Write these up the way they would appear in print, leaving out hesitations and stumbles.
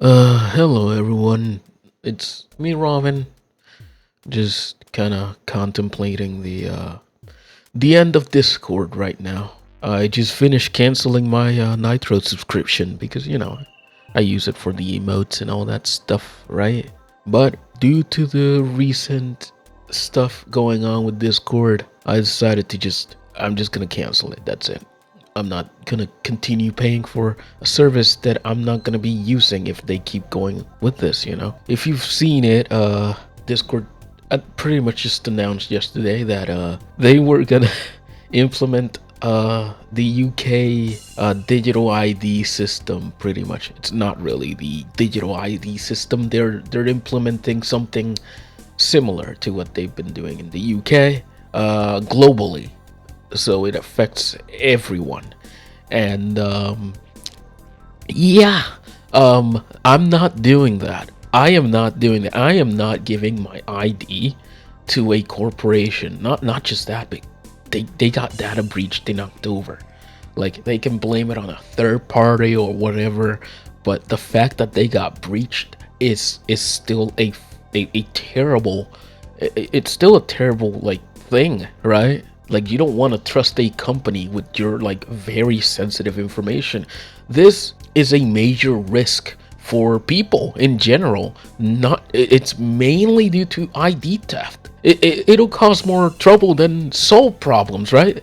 Hello everyone. It's me, Robin. Just kind of contemplating the end of Discord right now. I just finished canceling my Nitro subscription because I use it for the emotes and all that stuff, right? But due to the recent stuff going on with Discord, I decided I'm just gonna cancel it. That's it. I'm not gonna continue paying for a service that I'm not gonna be using if they keep going with this. If you've seen it, Discord pretty much just announced yesterday that they were gonna implement the UK digital ID system. Pretty much, it's not really the digital ID system. They're implementing something similar to what they've been doing in the UK globally, so it affects everyone. And yeah, I'm not doing that. I am not doing that. I am not giving my ID to a corporation. Not just that, but they got data breached in October. Like, they can blame it on a third party or whatever, but the fact that they got breached is still a terrible. It's still a terrible like thing, right? Like, you don't want to trust a company with your like very sensitive information. This is a major risk for people in general. It's mainly due to ID theft. It'll cause more trouble than solve problems, right?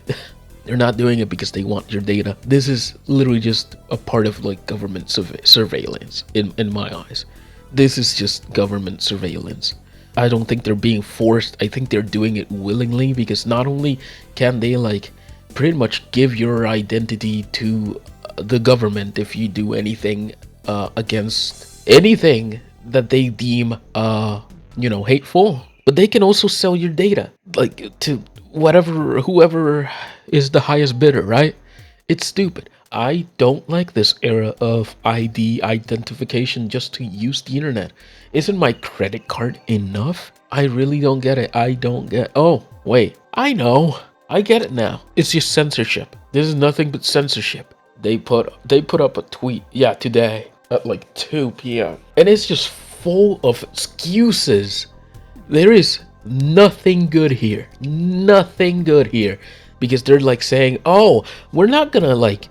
They're not doing it because they want your data. This is literally just a part of like government surveillance in my eyes. This is just government surveillance. I don't think they're being forced. I think they're doing it willingly, because not only can they like pretty much give your identity to the government if you do anything against anything that they deem hateful, but they can also sell your data like to whoever is the highest bidder, right? It's stupid. I don't like this era of ID identification just to use the internet. Isn't my credit card enough? I really don't get it. I don't get. Oh, wait. I know. I get it now. It's just censorship. This is nothing but censorship. They put up a tweet, yeah, today at like 2 p.m. and it's just full of excuses. There is nothing good here. Nothing good here. Because they're like saying, "Oh, we're not gonna like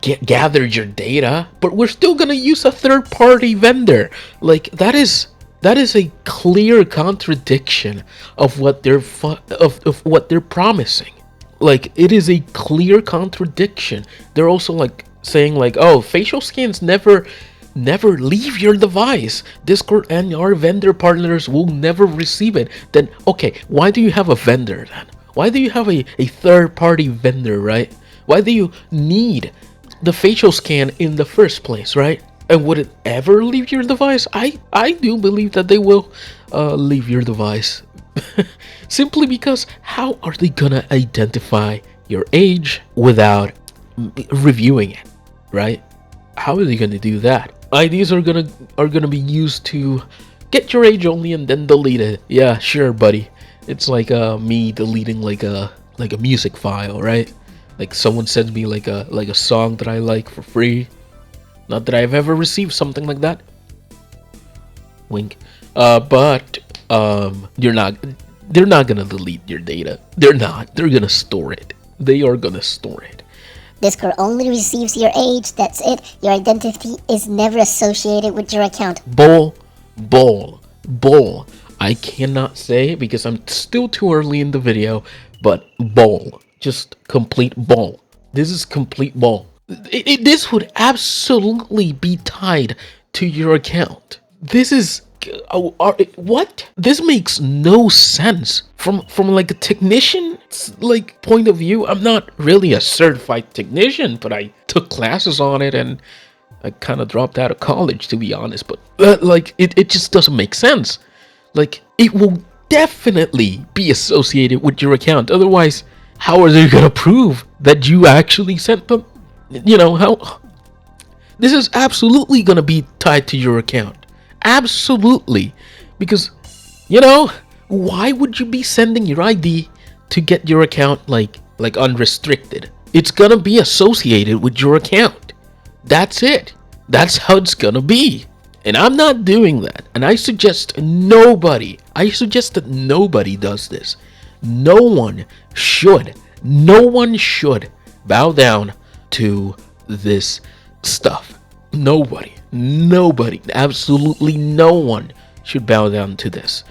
gather your data, but we're still gonna use a third-party vendor." Like, that is a clear contradiction of what of what they're promising. Like, it is a clear contradiction. They're also like saying like, "Oh, facial scans never leave your device. Discord and our vendor partners will never receive it." Then okay, why do you have a vendor then? Why do you have a third-party vendor, right? Why do you need the facial scan in the first place, right? And would it ever leave your device? I do believe that they will leave your device. Simply because how are they gonna identify your age without reviewing it, right? How are they gonna do that? IDs are gonna be used to get your age only and then delete it. Yeah, sure, buddy. It's like me deleting like a music file, right? Like, someone sends me like a song that I like for free. Not that I've ever received something like that. Wink. But they're not gonna delete your data. They're not. They're gonna store it. They are gonna store it. Discord only receives your age, that's it. Your identity is never associated with your account. Bull. I cannot say because I'm still too early in the video, but bull. Just complete bull. This is complete bull. This would absolutely be tied to your account. This is what? This makes no sense from like a technician's like point of view. I'm not really a certified technician, but I took classes on it and I kind of dropped out of college, to be honest. But like it just doesn't make sense. Like, it will definitely be associated with your account. Otherwise, how are they gonna prove that you actually sent them? How? This is absolutely gonna be tied to your account. Absolutely. Because, why would you be sending your ID to get your account like unrestricted? It's gonna be associated with your account. That's it. That's how it's gonna be. And I'm not doing that. And I suggest that nobody does this. No one should bow down to this stuff. Nobody, absolutely no one should bow down to this.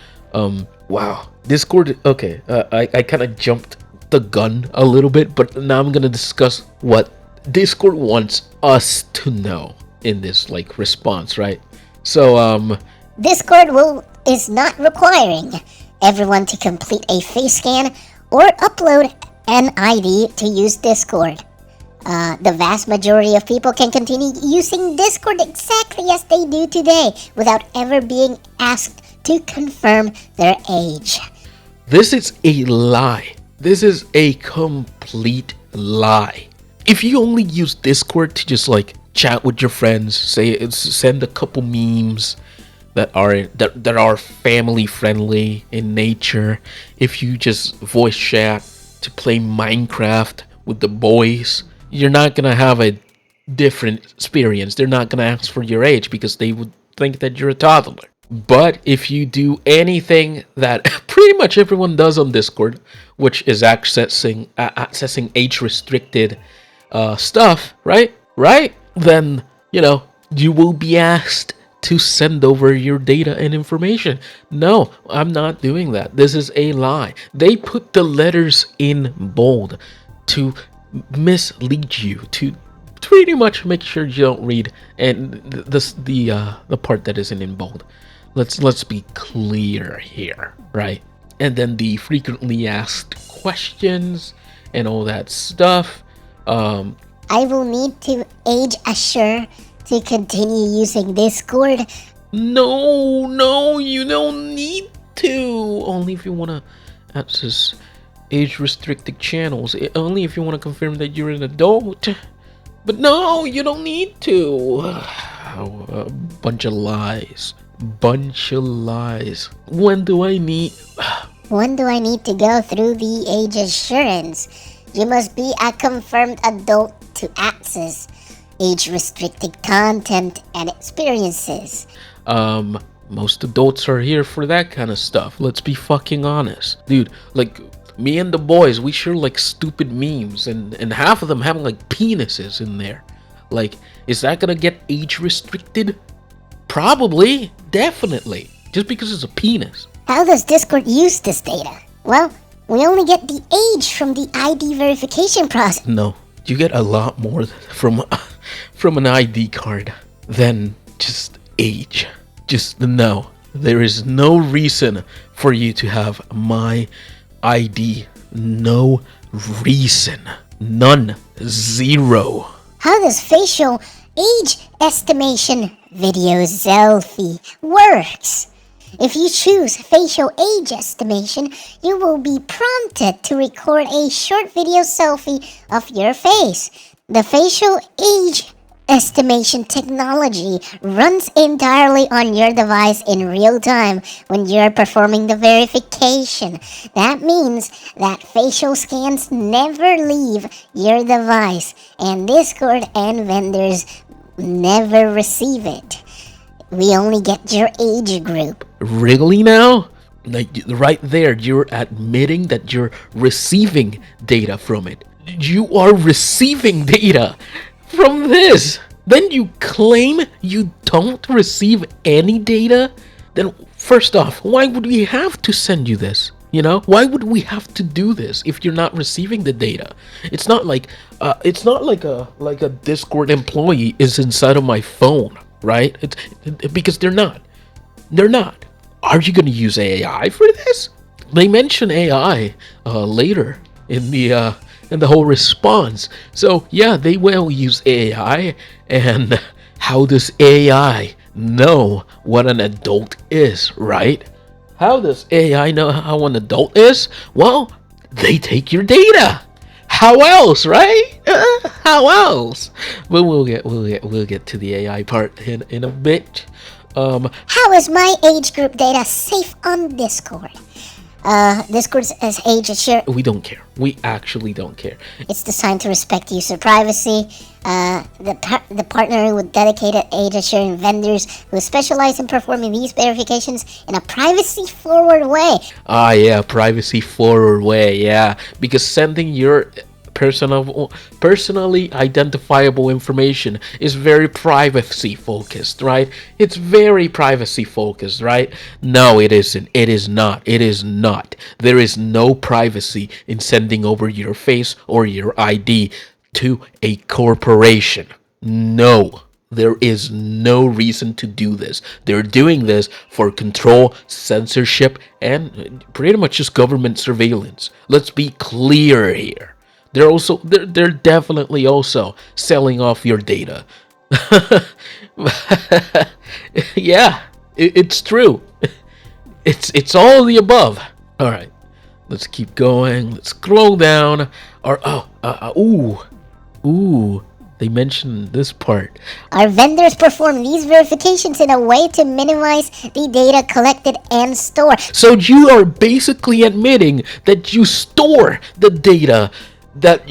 Wow. Discord, okay, I kind of jumped the gun a little bit, but now I'm gonna discuss what Discord wants us to know in this like response, right? So Discord is not requiring everyone to complete a face scan or upload an ID to use Discord. The vast majority of people can continue using Discord exactly as they do today without ever being asked to confirm their age. This is a lie. This is a complete lie. If you only use Discord to just like chat with your friends, send a couple memes that are family friendly in nature, if you just voice chat to play Minecraft with the boys, you're not gonna have a different experience. They're not gonna ask for your age because they would think that you're a toddler. But if you do anything that pretty much everyone does on Discord, which is accessing age-restricted stuff, right? Then, you will be asked to send over your data and information. No, I'm not doing that. This is a lie. They put the letters in bold to mislead you, to pretty much make sure you don't read and the part that isn't in bold. Let's be clear here, right? And then the frequently asked questions and all that stuff. I will need to age assure to continue using Discord. No, you don't need to. Only if you want to access age-restricted channels. Only if you want to confirm that you're an adult. But no, you don't need to. A bunch of lies. When do I need to go through the age assurance? You must be a confirmed adult to access age-restricted content and experiences. Most adults are here for that kind of stuff. Let's be fucking honest. Dude, like, me and the boys, we share, like, stupid memes, and half of them have, like, penises in there. Like, is that gonna get age-restricted? Probably. Definitely. Just because it's a penis. How does Discord use this data? Well, we only get the age from the ID verification process. No, you get a lot more from an ID card than just age. Just no. There is no reason for you to have my ID. No reason. None. Zero. How does facial age estimation video selfie works? If you choose facial age estimation, you will be prompted to record a short video selfie of your face. The facial age estimation technology runs entirely on your device in real time when you're performing the verification. That means that facial scans never leave your device, and Discord and vendors never receive it. We only get your age group. Really now? Like, right there, you're admitting that you're receiving data from it. You are receiving data from this. Then you claim you don't receive any data? Then first off, why would we have to send you this? Why would we have to do this if you're not receiving the data? It's not like a Discord employee is inside of my phone, right? Because they're not. Are you gonna use AI for this? They mention AI later in the whole response. So yeah, they will use AI. And how does AI know what an adult is, right? How does AI know how an adult is? Well, they take your data. How else, right? How else? But we'll get to the AI part in a bit. How is my age group data safe on Discord? Discord says age assure. We don't care. We actually don't care. It's designed to respect user privacy. The partnering with dedicated age assuring vendors who specialize in performing these verifications in a privacy forward way. Ah, yeah, privacy forward way, yeah. Because sending your personally identifiable information is very privacy focused, right? It's very privacy focused, right? No, it isn't. It is not. It is not. There is no privacy in sending over your face or your ID to a corporation. No. There is no reason to do this. They're doing this for control, censorship, and pretty much just government surveillance. Let's be clear here. They're definitely also selling off your data. Yeah, it's true. It's all the above. All right, let's keep going. Let's scroll down. Ooh. They mentioned this part. Our vendors perform these verifications in a way to minimize the data collected and stored. So you are basically admitting that you store the data that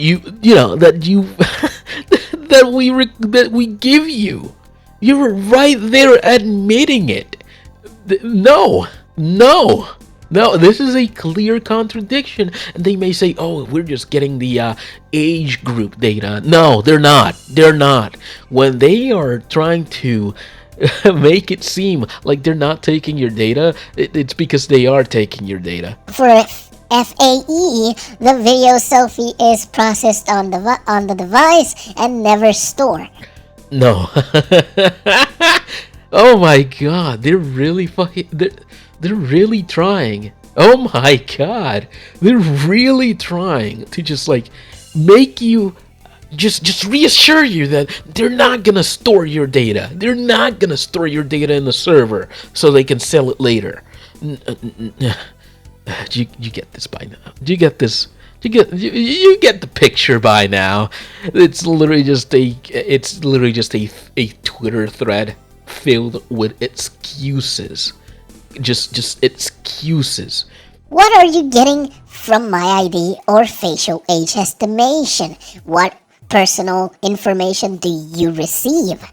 that we give you. You're right there admitting it. No. This is a clear contradiction. And they may say, "Oh, we're just getting the age group data." No, they're not. They're not. When they are trying to make it seem like they're not taking your data, it's because they are taking your data. For FAE, the video selfie is processed on the device and never stored. No. Oh my god, they're really they're really trying. Oh my god. They're really trying to just like make you just reassure you that they're not gonna store your data. They're not gonna store your data in the server so they can sell it later. You get this by now. You get this. You get the picture by now. It's literally just a Twitter thread filled with excuses. Just excuses. What are you getting from my ID or facial age estimation? What personal information do you receive?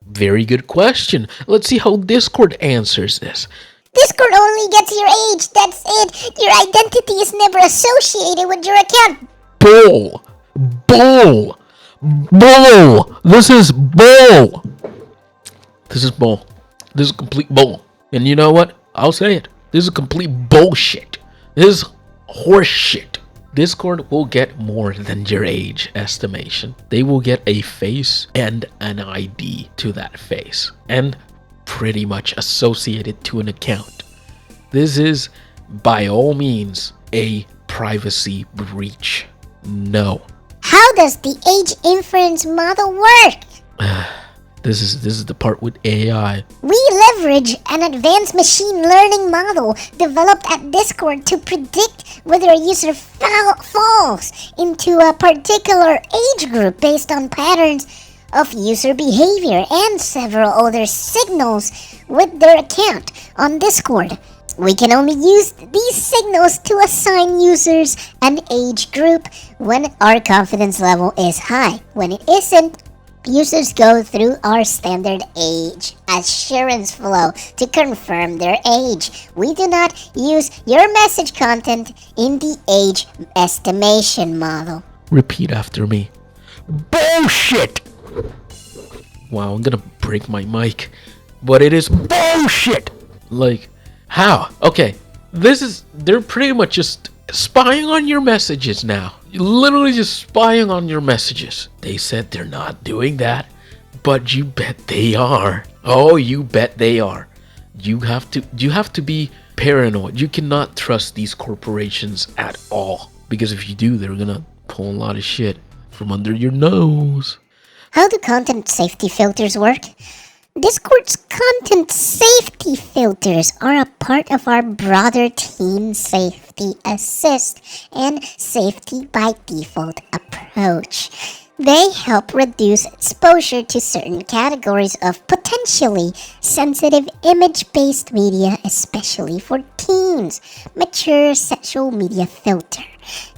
Very good question. Let's see how Discord answers this. Discord only gets your age, that's it. Your identity is never associated with your account. Bull! This is bull! This is complete bull. And you know what? I'll say it. This is complete bullshit. This is horse shit. Discord will get more than your age estimation. They will get a face and an ID to that face. And pretty much associated to an account. This is, by all means, a privacy breach. No. How does the age inference model work? This is the part with AI. We leverage an advanced machine learning model developed at Discord to predict whether a user falls into a particular age group based on patterns of user behavior and several other signals with their account on Discord. We can only use these signals to assign users an age group when our confidence level is high. When it isn't, users go through our standard age assurance flow to confirm their age. We do not use your message content in the age estimation model. Repeat after me. Bullshit! Wow, I'm gonna break my mic. But it is bullshit! Like, how? Okay, they're pretty much just spying on your messages now. Literally just spying on your messages. They said they're not doing that, but you bet they are. Oh, you bet they are. You have to be paranoid. You cannot trust these corporations at all. Because if you do, they're gonna pull a lot of shit from under your nose. How do content safety filters work? Discord's content safety filters are a part of our broader Team Safety Assist and Safety by Default approach. They help reduce exposure to certain categories of potentially sensitive image-based media, especially for teens. Mature sexual media filter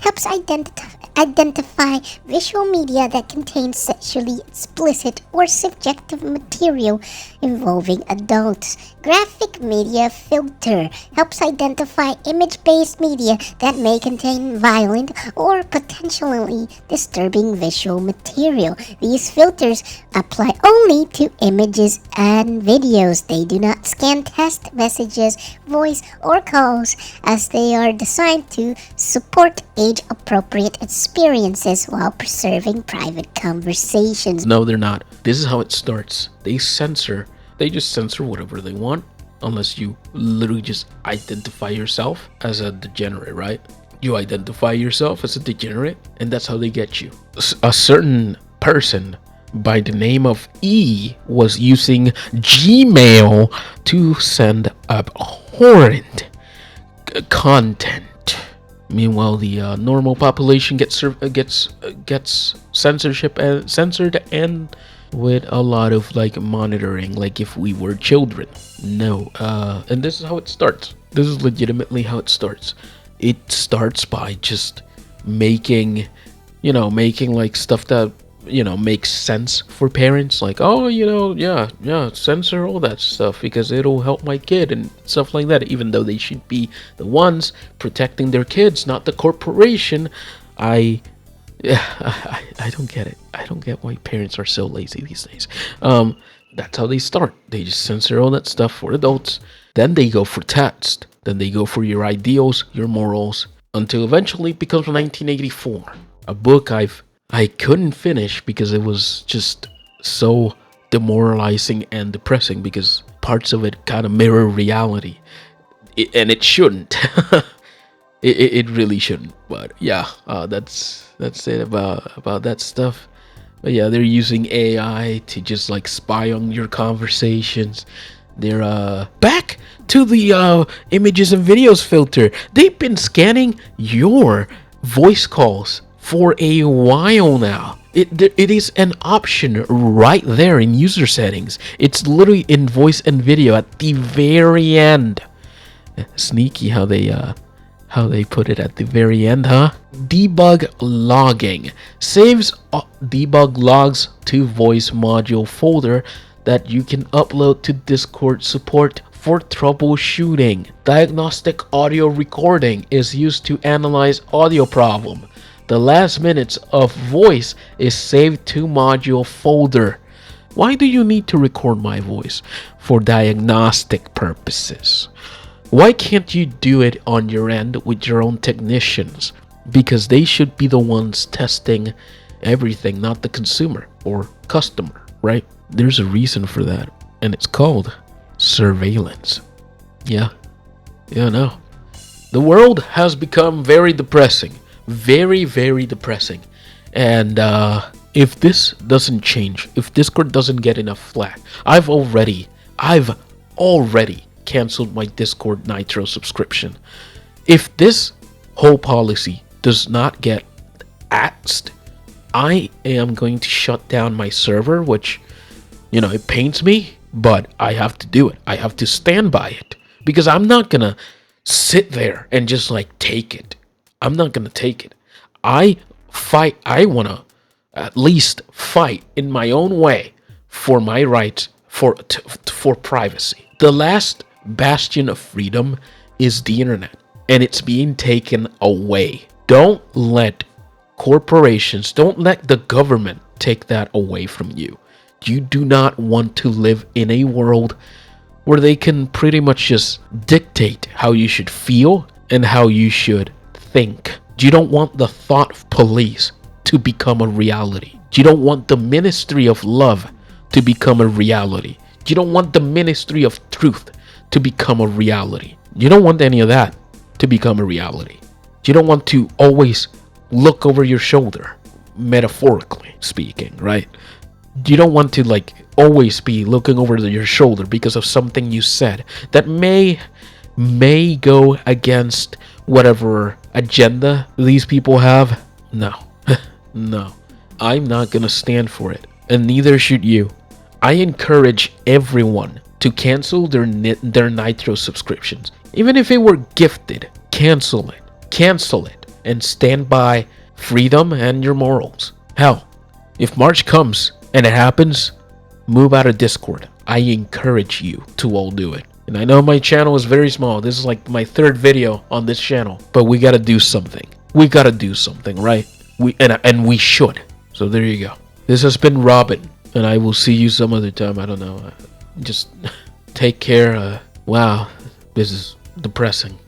helps identify visual media that contains sexually explicit or subjective material involving adults. Graphic media filter helps identify image-based media that may contain violent or potentially disturbing visual material. These filters apply only to images and videos. They do not scan text messages, voice, or calls, as they are designed to support age-appropriate experiences while preserving private conversations. No, they're not. This is how it starts. They just censor whatever they want, unless you literally just identify yourself as a degenerate, right? You identify yourself as a degenerate, and that's how they get you. A certain person by the name of E was using Gmail to send abhorrent content. Meanwhile, the normal population gets censored and with a lot of like monitoring, like if we were children. No, and this is how it starts. This is legitimately how it starts. It starts by just making like stuff that makes sense for parents, like, oh, censor all that stuff because it'll help my kid and stuff like that, even though they should be the ones protecting their kids, not the corporation. I don't get it. I don't get why parents are so lazy these days. That's how they start. They just censor all that stuff for adults. Then they go for text. Then they go for your ideals, your morals, until eventually it becomes 1984, a book I couldn't finish because it was just so demoralizing and depressing, because parts of it kind of mirror reality, and it shouldn't. it really shouldn't. But yeah, that's it about that stuff. But yeah, they're using AI to just like spy on your conversations. They're back to the images and videos filter. They've been scanning your voice calls for a while now. It is an option right there in user settings. It's literally in voice and video at the very end. Sneaky how they put it at the very end, huh? Debug logging saves debug logs to voice module folder that you can upload to Discord support for troubleshooting. Diagnostic audio recording is used to analyze audio problem. The last minutes of voice is saved to module folder. Why do you need to record my voice? For diagnostic purposes. Why can't you do it on your end with your own technicians? Because they should be the ones testing everything, not the consumer or customer, right? There's a reason for that, and it's called surveillance. Yeah, no. The world has become very depressing. Very, very depressing. And if this doesn't change, if Discord doesn't get enough flack, I've already canceled my Discord Nitro subscription. If this whole policy does not get axed, I am going to shut down my server, which, it pains me, but I have to do it. I have to stand by it, because I'm not gonna sit there and just like take it. I'm not gonna take it. I want to at least fight in my own way for my rights, for privacy. The last bastion of freedom is the internet, and it's being taken away. Don't let corporations, don't let the government take that away from you. You do not want to live in a world where they can pretty much just dictate how you should feel and how you should think. You don't want the thought police to become a reality. You don't want the ministry of love to become a reality. You don't want the ministry of truth to become a reality. You don't want any of that to become a reality. You don't want to always look over your shoulder, metaphorically speaking, right? You don't want to like always be looking over your shoulder because of something you said that may go against whatever agenda these people have. No. No. I'm not gonna stand for it, and neither should you. I encourage everyone to cancel their Nitro subscriptions. Even if it were gifted, cancel it. Cancel it and stand by freedom and your morals. Hell, if March comes and it happens, move out of Discord. I encourage you to all do it. And I know my channel is very small. This is like my third video on this channel, but we gotta do something. We gotta do something, right? And we should. So there you go. This has been Robin, and I will see you some other time. I don't know. Just take care. Wow, this is depressing.